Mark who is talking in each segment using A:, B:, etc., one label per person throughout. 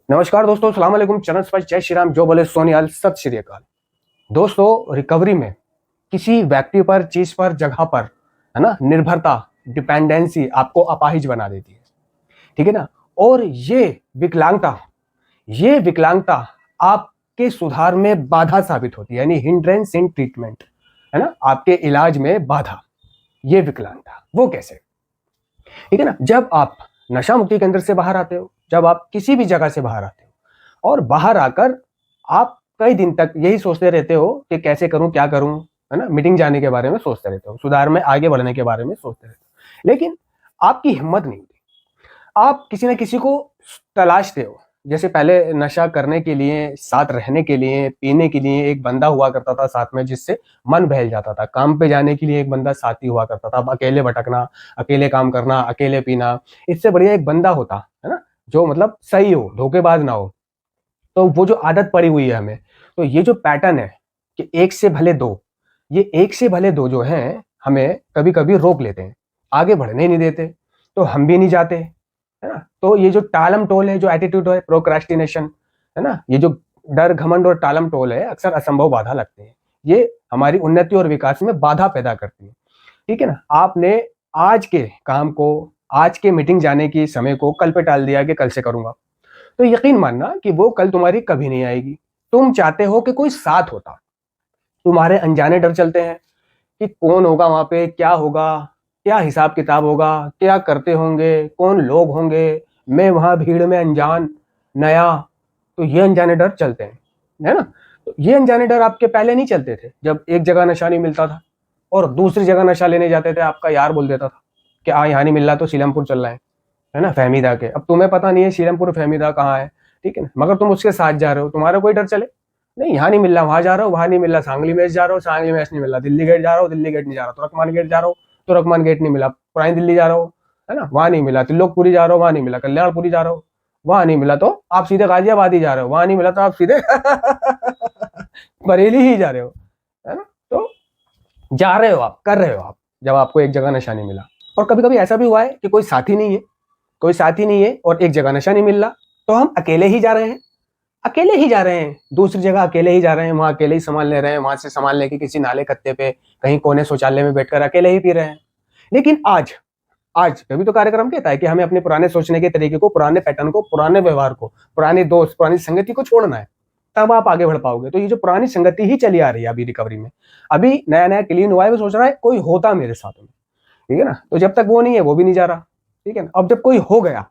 A: नमस्कार दोस्तों, सलाम अलैकुम, चरण स्पर्श, जय श्री राम, जो बोले सोनियाल, सत श्री अकाल। दोस्तों, रिकवरी में किसी व्यक्ति पर, चीज पर, जगह पर, है ना, निर्भरता, डिपेंडेंसी आपको अपाहिज बना देती है। ठीक है ना। और ये विकलांगता आपके सुधार में बाधा साबित होती है, यानी हिंड्रेंस इन ट्रीटमेंट, है ना, आपके इलाज में बाधा। ये विकलांगता वो कैसे? ठीक है ना। जब आप नशा मुक्ति केंद्र से बाहर आते हो, जब आप किसी भी जगह से बाहर आते हो और बाहर आकर आप कई दिन तक यही सोचते रहते हो कि कैसे करूं, क्या करूं, है ना, मीटिंग जाने के बारे में सोचते रहते हो, सुधार में आगे बढ़ने के बारे में सोचते रहते हो, लेकिन आपकी हिम्मत नहीं होती। आप किसी न किसी को तलाशते हो। जैसे पहले नशा करने के लिए, साथ रहने के लिए, पीने के लिए एक बंदा हुआ करता था साथ में, जिससे मन बहल जाता था। काम पे जाने के लिए एक बंदा साथी हुआ करता था। अब अकेले भटकना, अकेले काम करना, अकेले पीना, इससे बढ़िया एक बंदा होता, है ना, जो मतलब सही हो, धोखेबाज ना हो। तो वो जो आदत पड़ी हुई है हमें, तो ये जो पैटर्न है कि एक से भले दो, ये एक से भले दो जो हैं, हमें कभी कभी रोक लेते हैं, आगे बढ़ने नहीं देते, तो हम भी नहीं जाते, है ना। तो ये जो टालम टोल है, जो एटीट्यूड है, प्रोक्रास्टिनेशन, है ना, ये जो डर, घमंड और टालम टोल है, अक्सर असंभव बाधा लगते हैं। ये हमारी उन्नति और विकास में बाधा पैदा करती है। ठीक है ना। आपने आज के काम को, आज के मीटिंग जाने की समय को कल पे टाल दिया कि कल से करूंगा, तो यकीन मानना कि वो कल तुम्हारी कभी नहीं आएगी। तुम चाहते हो कि कोई साथ होता। तुम्हारे अनजाने डर चलते हैं कि कौन होगा वहां पे, क्या होगा, क्या हिसाब किताब होगा, क्या करते होंगे, कौन लोग होंगे, मैं वहां भीड़ में अनजान, नया। तो ये अनजाने डर चलते हैं, है ना। तो ये अनजाने डर आपके पहले नहीं चलते थे, जब एक जगह नशा नहीं मिलता था और दूसरी जगह नशा लेने जाते थे, आपका यार बोल देता था कि यहाँ नहीं मिल रहा तो सीलमपुर चल रहा है ना, फहमीदा के। अब तुम्हें पता नहीं है सीलमपुर फहमीदा कहाँ है, ठीक है ना, मगर तुम उसके साथ जा रहे हो, तुम्हारा कोई डर चले नहीं, यहाँ नहीं मिल रहा, वहां जा रहा हो, वहां नहीं मिल रहा, सांगली मैच जा रहा हो, सांगली मैच नहीं मिल रहा, दिल्ली गेट जा रहा हो, दिल्ली गेट नहीं जा रहा, तुरकमान गेट जा रहा हो, तुरकमान गेट नहीं मिला, पुरानी दिल्ली जा रहा हो, है ना, वहां नहीं मिला, त्रिलोकपुरी जा रहा हो, वहां नहीं मिला, कल्याणपुरी जा रहा हो, वहां नहीं मिला, तो आप सीधे गाजियाबाद ही जा रहे हो, वहां नहीं मिला तो आप सीधे बरेली ही जा रहे हो, है ना। तो जा रहे हो आप, कर रहे हो आप, जब आपको एक जगह नशा नहीं मिला। और कभी कभी ऐसा भी हुआ है कि कोई साथी नहीं है, कोई साथी नहीं है और एक जगह नशा नहीं मिल रहा, तो हम अकेले ही जा रहे हैं, अकेले ही जा रहे हैं, दूसरी जगह अकेले ही जा रहे हैं, वहां अकेले ही सामान ले रहे हैं, वहां से सामान लेके किसी नाले कत्ते पे, कहीं कोने शौचालय में बैठकर अकेले ही पी रहे हैं। लेकिन आज आज तभी तो कार्यक्रम कहता है कि हमें अपने पुराने सोचने के तरीके को, पुराने पैटर्न को, पुराने व्यवहार को, पुराने दोस्त, पुरानी संगति को छोड़ना है, तब आप आगे बढ़ पाओगे। तो ये जो पुरानी संगति ही चली आ रही है अभी रिकवरी में, अभी नया नया क्लीन हुआ है, वो सोच रहा है कोई होता मेरे साथ में, ठीक है ना। तो जब तक वो नहीं है, वो भी नहीं जा रहा, ठीक है ना। अब जब कोई हो गया,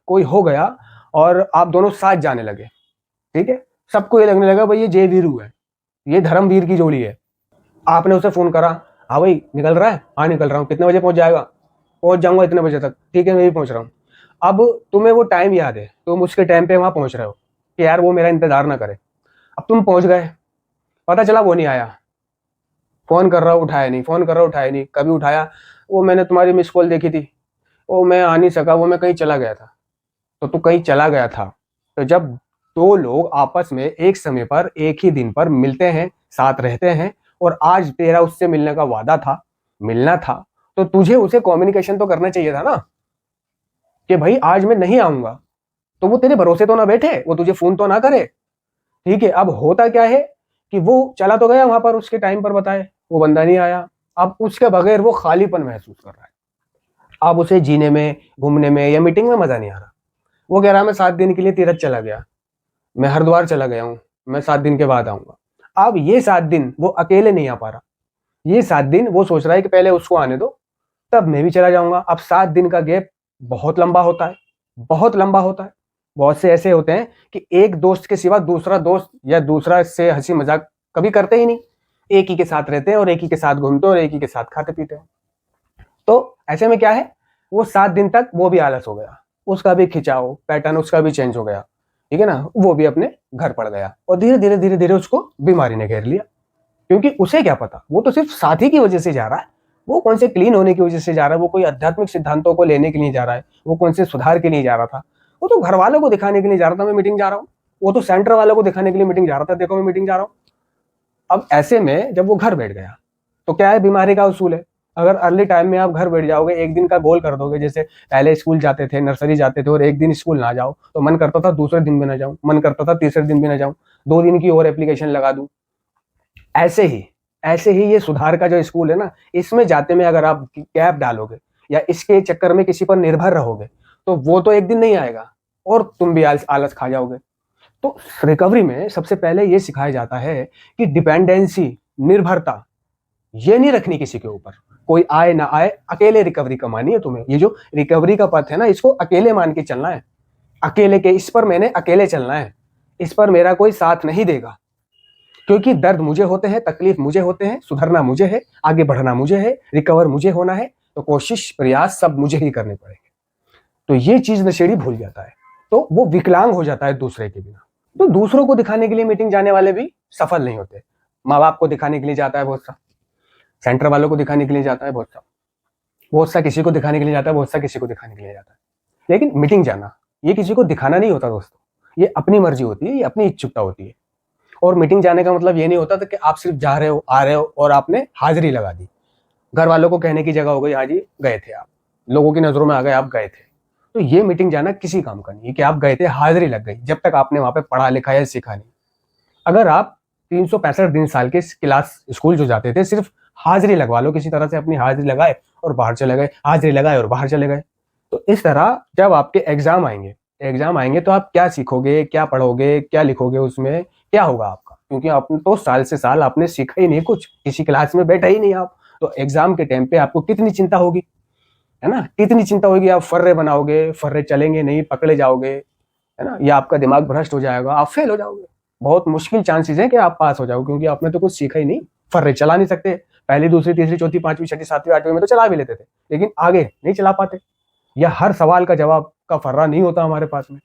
A: कोई हो गया और आप दोनों साथ जाने लगे, ठीक है, सबको ये लगने लगा भाई ये जय वीरू है, ये धर्मवीर की जोड़ी है। आपने उसे फोन करा, हाँ भाई निकल रहा है, हाँ निकल रहा हूँ, कितने बजे पहुंच जाएगा, पहुंच जाऊंगा इतने बजे तक, ठीक है मैं भी पहुंच रहा हूँ। अब तुम्हें वो टाइम याद है, तुम उसके टाइम पे वहां पहुंच रहे हो कि यार वो मेरा इंतजार ना करे। अब तुम पहुंच गए, पता चला वो नहीं आया, फोन कर रहा हूँ उठाया नहीं, फोन कर रहा हूँ उठाया नहीं, कभी उठाया, वो मैंने तुम्हारी मिस कॉल देखी थी, वो मैं आ नहीं सका, वो मैं कहीं चला गया था। तो तू कहीं चला गया था। तो जब दो लोग आपस में एक समय पर, एक ही दिन पर मिलते हैं, साथ रहते हैं, और आज तेरा उससे मिलने का वादा था, मिलना था, तो तुझे उसे कम्युनिकेशन तो करना चाहिए था ना, कि भाई आज मैं नहीं आऊंगा। तो वो तेरे भरोसे तो ना बैठे, वो तुझे फोन तो ना करे, ठीक है। अब होता क्या है कि वो चला तो गया वहां पर, उसके टाइम पर बताए, वो बंदा नहीं आया। अब उसके बगैर वो खालीपन महसूस कर रहा है। अब उसे जीने में, घूमने में या मीटिंग में मजा नहीं आ रहा। वो कह रहा है मैं 7 दिन के लिए तीरथ चला गया, मैं हरिद्वार चला गया हूँ, मैं 7 दिन के बाद आऊंगा। अब ये 7 दिन वो अकेले नहीं आ पा रहा, ये 7 दिन वो सोच रहा है कि पहले उसको आने दो, तब मैं भी चला जाऊंगा। अब 7 दिन का गैप बहुत लंबा होता है, बहुत लंबा होता है। बहुत से ऐसे होते हैं कि एक दोस्त के सिवा दूसरा दोस्त या दूसरा से हंसी मजाक कभी करते ही नहीं, एक ही के साथ रहते हैं और एक ही के साथ घूमते हैं और एक ही के साथ खाते पीते हैं। तो ऐसे में क्या है, वो 7 दिन तक वो भी आलस हो गया, उसका भी खिंचाव पैटर्न उसका भी चेंज हो गया, ठीक है ना, वो भी अपने घर पड़ गया और धीरे धीरे धीरे धीरे उसको बीमारी ने घेर लिया। क्योंकि उसे क्या पता, वो तो सिर्फ साथी की वजह से जा रहा है, वो कौन से क्लीन होने की वजह से जा रहा है, वो कोई आध्यात्मिक सिद्धांतों को लेने के लिए जा रहा है, वो कौन से सुधार के लिए जा रहा था, वो तो घर वालों को दिखाने के लिए जा रहा था मैं मीटिंग जा रहा हूँ, वो तो सेंटर वालों को दिखाने के लिए मीटिंग जा रहा था, देखो मैं मीटिंग जा रहा हूँ। अब ऐसे में जब वो घर बैठ गया, तो क्या है, बीमारी का उसूल है, अगर अर्ली टाइम में आप घर बैठ जाओगे, एक दिन का गोल कर दोगे, जैसे पहले स्कूल जाते थे, नर्सरी जाते थे और एक दिन स्कूल ना जाओ तो मन करता था दूसरे दिन भी ना जाऊं, मन करता था तीसरे दिन भी ना जाऊं, 2 दिन की और एप्लीकेशन लगा दूं। ऐसे ही ऐसे ही ये सुधार का जो स्कूल है ना, इसमें जाते में अगर आप गैप डालोगे या इसके चक्कर में किसी पर निर्भर रहोगे तो वो तो एक दिन नहीं आएगा और तुम भी आलस खा जाओगे। तो रिकवरी में सबसे पहले ये सिखाया जाता है कि डिपेंडेंसी, निर्भरता ये नहीं रखनी किसी के ऊपर। कोई आए ना आए, अकेले रिकवरी कमानी है तुम्हें। ये जो रिकवरी का पथ है ना, इसको अकेले मान के चलना है। अकेले के इस पर मैंने अकेले चलना है, इस पर मेरा कोई साथ नहीं देगा, क्योंकि दर्द मुझे होते हैं, तकलीफ मुझे होते हैं, सुधरना मुझे है, आगे बढ़ना मुझे है, रिकवर मुझे होना है, तो कोशिश प्रयास सब मुझे ही करने पड़ेंगे। तो ये चीज नशेड़ी भूल जाता है, तो वो विकलांग हो जाता है दूसरे के बिना। तो दूसरों को दिखाने के लिए मीटिंग जाने वाले भी सफल नहीं होते। माँ बाप को दिखाने के लिए जाता है बहुत सा, सेंटर वालों को दिखाने के लिए जाता है बहुत सा किसी को दिखाने के लिए जाता है, बहुत सा किसी को दिखाने के लिए जाता है। लेकिन मीटिंग जाना ये किसी को दिखाना नहीं होता दोस्तों, ये अपनी मर्जी होती है, ये अपनी इच्छुकता होती है। और मीटिंग जाने का मतलब ये नहीं होता था कि आप सिर्फ जा रहे हो, आ रहे हो और आपने हाजिरी लगा दी। घर वालों को कहने की जगह हो गई, हाँ जी गए थे आप, लोगों की नजरों में आ गए आप गए थे। तो ये मीटिंग जाना किसी काम का नहीं है कि आप गए थे, हाजिरी लग गई, जब तक आपने वहां पे पढ़ा लिखा या सीखा नहीं। अगर आप 365 दिन साल के क्लास स्कूल जो जाते थे, सिर्फ हाजिरी लगवा लो, किसी तरह से अपनी हाजिरी लगाए और बाहर चले गए, हाजिरी लगाए और बाहर चले गए, तो इस तरह जब आपके एग्जाम आएंगे तो आप क्या सीखोगे, क्या पढ़ोगे, क्या लिखोगे, उसमें क्या होगा आपका? क्योंकि आपने तो साल से साल आपने सीखा ही नहीं कुछ, किसी क्लास में बैठा ही नहीं आप, तो एग्जाम के टाइम पे आपको कितनी चिंता होगी, है ना, कितनी चिंता होगी। आप फर्रे बनाओगे, फर्रे चलेंगे नहीं, पकड़े जाओगे, है ना, या आपका दिमाग भ्रष्ट हो जाएगा, आप फेल हो जाओगे। बहुत मुश्किल चांसेस है कि आप पास हो जाओगे, क्योंकि आपने तो कुछ सीखा ही नहीं, फर्रे चला नहीं सकते। पहली, दूसरी, तीसरी, चौथी, पांचवी, छठी, सातवीं, आठवीं में तो चला भी लेते थे, लेकिन आगे नहीं चला पाते, या हर सवाल का जवाब का फर्रा नहीं होता हमारे पास में।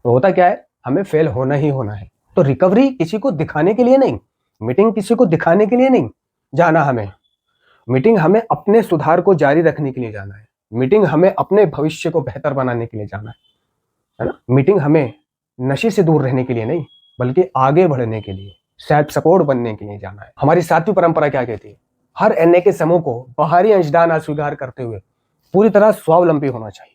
A: तो होता क्या है, हमें फेल होना ही होना है। तो रिकवरी किसी को दिखाने के लिए नहीं, मीटिंग किसी को दिखाने के लिए नहीं जाना हमें। मीटिंग हमें अपने सुधार को जारी रखने के लिए जाना है। मीटिंग हमें अपने भविष्य को बेहतर बनाने के लिए जाना है ना। मीटिंग हमें नशे से दूर रहने के लिए नहीं, बल्कि आगे बढ़ने के लिए, सेल्फ सपोर्ट बनने के लिए जाना है। हमारी 7वीं परंपरा क्या कहती है? हर एनए के समूह को बाहरी अंशदान अस्वीकार करते हुए पूरी तरह स्वावलंबी होना चाहिए।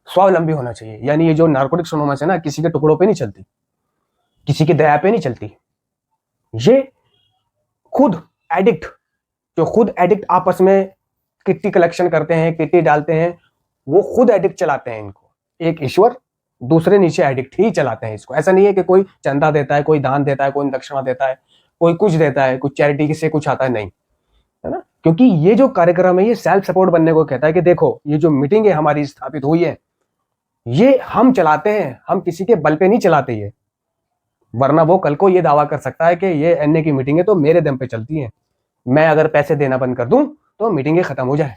A: स्वावलंबी होना चाहिए यानी ये जो नार्कोटिक्स एनोनिमस है ना, किसी के टुकड़ों पे नहीं चलती, किसी की दया पे नहीं चलती। ये खुद एडिक्ट, जो खुद एडिक्ट आपस में किट्टी कलेक्शन करते हैं, किट्टी डालते हैं, वो खुद एडिक्ट चलाते हैं इनको। एक ईश्वर, दूसरे नीचे एडिक्ट ही चलाते हैं इसको। ऐसा नहीं है कि कोई चंदा देता है, कोई दान देता है, कोई दक्षिणा देता है, कोई कुछ देता है, कुछ चैरिटी से कुछ आता है, नहीं, है ना। क्योंकि ये जो कार्यक्रम है ये सेल्फ सपोर्ट बनने को कहता है कि देखो ये जो मीटिंग है हमारी स्थापित हुई है, ये हम चलाते हैं, हम किसी के बल पे नहीं चलाते ये। वरना वो कल को ये दावा कर सकता है कि ये एनए की मीटिंग है तो मेरे दम पे चलती है, मैं अगर पैसे देना बंद कर दूं तो मीटिंगें खत्म हो जाए।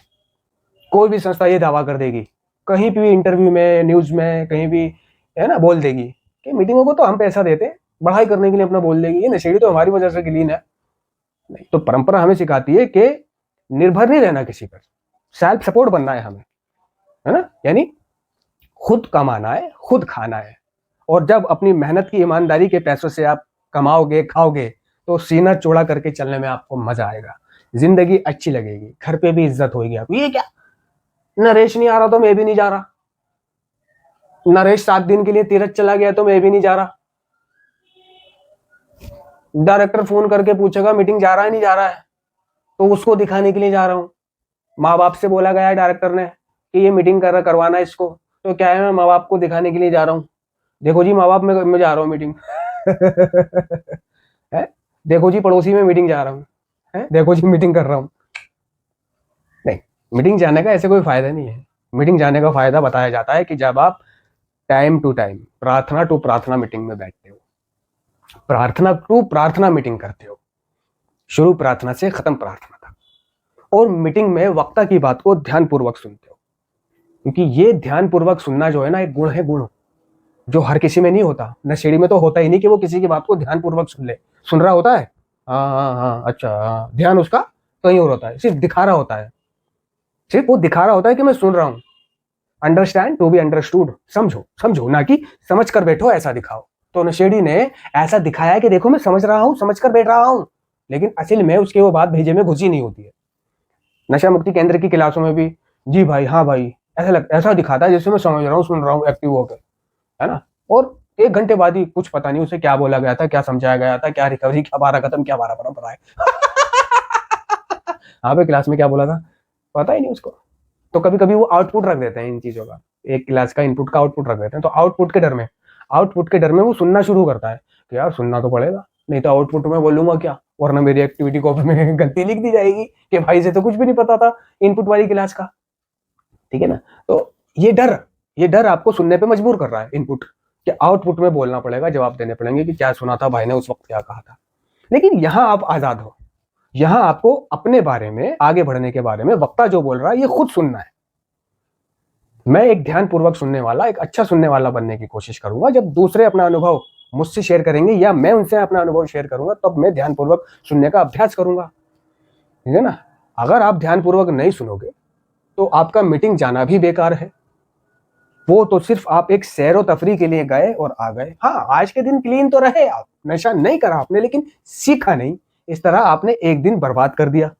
A: कोई भी संस्था ये दावा कर देगी, कहीं भी इंटरव्यू में, न्यूज में, कहीं भी, है ना, बोल देगी कि मीटिंगों को तो हम पैसा देते हैं, बढ़ाई करने के लिए अपना बोल देगी, ये नशेड़ी तो हमारी वजह से क्लीन है। नहीं, तो परंपरा हमें सिखाती है कि निर्भर नहीं रहना किसी पर, सेल्फ सपोर्ट बनना है हमें, है ना। यानी खुद कमाना है, खुद खाना है, और जब अपनी मेहनत की ईमानदारी के पैसों से आप कमाओगे, खाओगे, तो सीना चौड़ा करके चलने में आपको मजा आएगा, जिंदगी अच्छी लगेगी, घर पे भी इज्जत होगी आपको। ये क्या, नरेश नहीं आ रहा तो मैं भी नहीं जा रहा, नरेश 7 दिन के लिए तीरथ चला गया तो मैं भी नहीं जा रहा, डायरेक्टर फोन करके पूछेगा मीटिंग जा रहा है नहीं जा रहा है, तो उसको दिखाने के लिए जा रहा हूं। माँ बाप से बोला गया है डायरेक्टर ने कि ये मीटिंग करवाना है इसको, तो क्या है, मैं माँ बाप को दिखाने के लिए जा रहा हूँ। देखो जी माँ बाप, मैं जा रहा हूँ मीटिंग है, देखो जी पड़ोसी में मीटिंग जा रहा हूँ, है, देखो जी मीटिंग कर रहा हूँ। नहीं, मीटिंग जाने का ऐसे कोई फायदा नहीं है। मीटिंग जाने का फायदा बताया जाता है कि जब आप टाइम टू टाइम, प्रार्थना टू प्रार्थना मीटिंग में बैठते हो, प्रार्थना टू प्रार्थना मीटिंग करते हो, शुरू प्रार्थना से खत्म प्रार्थना तक, और मीटिंग में वक्ता की बात को ध्यानपूर्वक सुनते हो। क्योंकि ये ध्यानपूर्वक सुनना जो है ना, एक गुण है, गुण जो हर किसी में नहीं होता। नशेड़ी में तो होता ही नहीं कि वो किसी की बात को ध्यानपूर्वक सुन ले। सुन रहा होता है, हाँ हाँ हाँ अच्छा हाँ, ध्यान उसका कहीं और होता है, सिर्फ दिखा रहा होता है, सिर्फ वो दिखा रहा होता है कि मैं सुन रहा हूं। अंडरस्टैंड टू बी अंडरस्टूड, समझो समझो, ना कि समझ कर बैठो ऐसा दिखाओ। तो नशेड़ी ने ऐसा दिखाया है कि देखो मैं समझ रहा हूं, समझ कर बैठ रहा हूं, लेकिन असल में उसकी वो बात भेजे में घुसी नहीं होती है। नशा मुक्ति केंद्र की क्लासों में भी जी भाई, हाँ भाई, ऐसा दिखाता है जैसे मैं समझ रहा हूँ, सुन रहा हूँ एक्टिव होकर, है ना। और 1 घंटे बाद ही कुछ पता नहीं उसे क्या बोला गया था, क्या समझाया गया था, क्या रिकवरी, क्या 12 खत्म, क्या 12 परंपरा है। हाँ भाई, क्लास में क्या बोला था पता ही नहीं उसको। तो कभी कभी वो आउटपुट रख देते हैं इन चीजों का, एक क्लास का इनपुट का आउटपुट रख देते हैं। तो आउटपुट के डर में वो सुनना शुरू करता है कि यार सुनना तो पड़ेगा, नहीं तो आउटपुट में बोलूंगा क्या, वरना मेरी एक्टिविटी कॉपी में गलती लिख दी जाएगी कि भाई से तो कुछ भी नहीं पता था इनपुट वाली क्लास का। ठीक है ना। तो ये डर आपको सुनने पे मजबूर कर रहा है इनपुट, कि आउटपुट में बोलना पड़ेगा, जवाब देने पड़ेंगे कि क्या सुना था भाई ने उस वक्त, क्या कहा था। लेकिन यहां आप आजाद हो, यहां आपको अपने बारे में, आगे बढ़ने के बारे में वक्ता जो बोल रहा है ये खुद सुनना है। मैं एक ध्यानपूर्वक सुनने वाला, एक अच्छा सुनने वाला बनने की कोशिश करूंगा। जब दूसरे अपना अनुभव मुझसे शेयर करेंगे या मैं उनसे अपना अनुभव शेयर करूंगा, तब मैं ध्यानपूर्वक सुनने का अभ्यास करूंगा। ठीक है ना। अगर आप ध्यानपूर्वक नहीं सुनोगे तो आपका मीटिंग जाना भी बेकार है। वो तो सिर्फ आप एक सैरो तफरी के लिए गए और आ गए। हाँ, आज के दिन क्लीन तो रहे आप, नशा नहीं करा आपने, लेकिन सीखा नहीं। इस तरह आपने एक दिन बर्बाद कर दिया,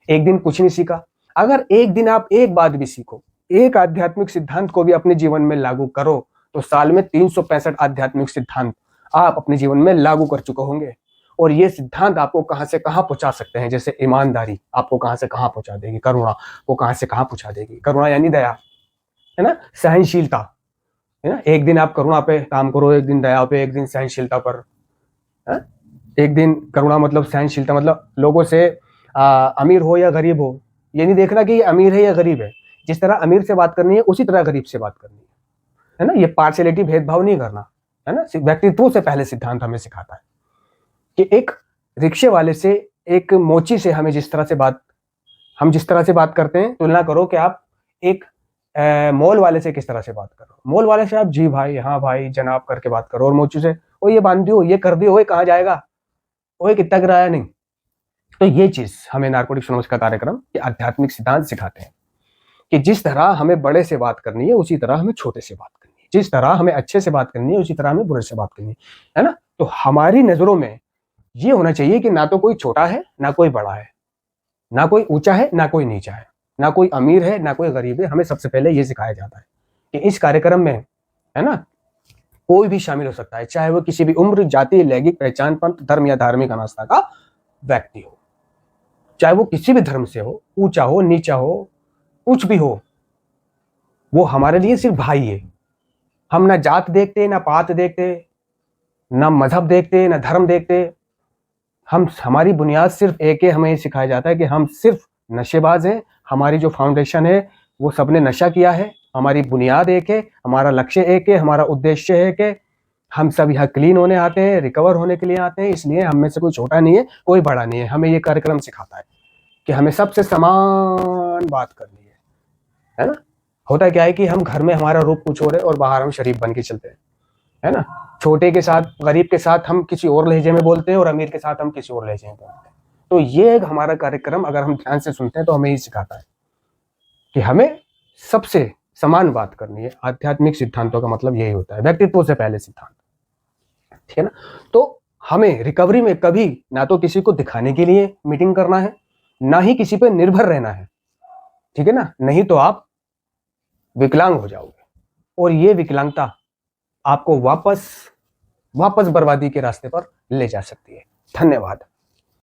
A: एक दिन कुछ नहीं सीखा। अगर एक दिन आप एक बात भी सीखो, एक आध्यात्मिक सिद्धांत को भी अपने जीवन में लागू करो, तो साल में 365 आध्यात्मिक सिद्धांत आप अपने जीवन में लागू कर चुके होंगे। और ये सिद्धांत आपको कहां से कहां पहुंचा सकते हैं। जैसे ईमानदारी आपको कहां से कहां पहुंचा देगी, करुणा को कहां से कहां पहुंचा देगी। करुणा यानी दया, है ना, सहनशीलता, है ना। एक दिन आप करुणा पे काम करो, एक दिन दया पे, एक दिन सहनशीलता पर, है? एक दिन करुणा मतलब सहनशीलता, मतलब लोगों से अमीर हो या गरीब हो, ये नहीं देखना कि ये अमीर है या गरीब है। जिस तरह अमीर से बात करनी है उसी तरह गरीब से बात करनी है ना। ये पार्शियलिटी, भेदभाव नहीं करना, है ना। व्यक्तित्व से पहले सिद्धांत हमें सिखाता है कि एक रिक्शे वाले से, एक मोची से हम जिस तरह से बात करते हैं, तुलना करो कि आप एक मॉल वाले से किस तरह से बात करो। मॉल वाले से आप जी भाई, हाँ भाई, जनाब करके बात करो, और मोची से ओ ये बांध दियो, ये कर दियो, ओए कहाँ जाएगा, ओए कितना किराया, नहीं। तो ये चीज हमें नारकोटिक्स एनोनिमस का कार्यक्रम ये आध्यात्मिक सिद्धांत सिखाते हैं कि जिस तरह हमें बड़े से बात करनी है उसी तरह हमें छोटे से बात करनी है, जिस तरह हमें अच्छे से बात करनी है उसी तरह हमें बुरे से बात करनी है ना। तो हमारी नजरों में ये होना चाहिए कि ना तो कोई छोटा है ना कोई बड़ा है, ना कोई ऊंचा है ना कोई नीचा है, ना कोई अमीर है ना कोई गरीब है। हमें सबसे पहले ये सिखाया जाता है कि इस कार्यक्रम में, है ना, कोई भी शामिल हो सकता है, चाहे वो किसी भी उम्र, जाति, लैंगिक पहचान, पंथ, धर्म या धार्मिक अनास्था का व्यक्ति हो, चाहे वो किसी भी धर्म से हो, ऊंचा हो नीचा हो, कुछ भी हो, वो हमारे लिए सिर्फ भाई है। हम ना जात देखते, ना पात देखते, ना मजहब देखते, ना धर्म देखते। हमारी बुनियाद सिर्फ एक है। हमें सिखाया जाता है कि हम सिर्फ नशेबाज हैं। हमारी जो फाउंडेशन है वो सबने नशा किया है। हमारी बुनियाद एक है, हमारा लक्ष्य एक है, हमारा उद्देश्य एक है। हम सब यहाँ क्लीन होने आते हैं, रिकवर होने के लिए आते हैं। इसलिए हम में से कोई छोटा नहीं है, कोई बड़ा नहीं है। हमें ये कार्यक्रम सिखाता है कि हमें सबसे समान बात करनी है ना। होता क्या है कि हम घर में हमारा रूप कुछ और है और बाहर हम शरीफ बन के चलते हैं, है ना। छोटे के साथ, गरीब के साथ हम किसी और लहजे में बोलते हैं और अमीर के साथ हम किसी और लहजे में बोलते हैं। तो ये हमारा कार्यक्रम अगर हम ध्यान से सुनते हैं तो हमें ये सिखाता है कि हमें सबसे समान बात करनी है। आध्यात्मिक सिद्धांतों का मतलब यही होता है, व्यक्तित्व से पहले सिद्धांत। ठीक है ना। तो हमें रिकवरी में कभी ना तो किसी को दिखाने के लिए मीटिंग करना है, ना ही किसी पे निर्भर रहना है। ठीक है ना, नहीं तो आप विकलांग हो जाओगे और ये विकलांगता आपको वापस बर्बादी के रास्ते पर ले जा सकती है। धन्यवाद।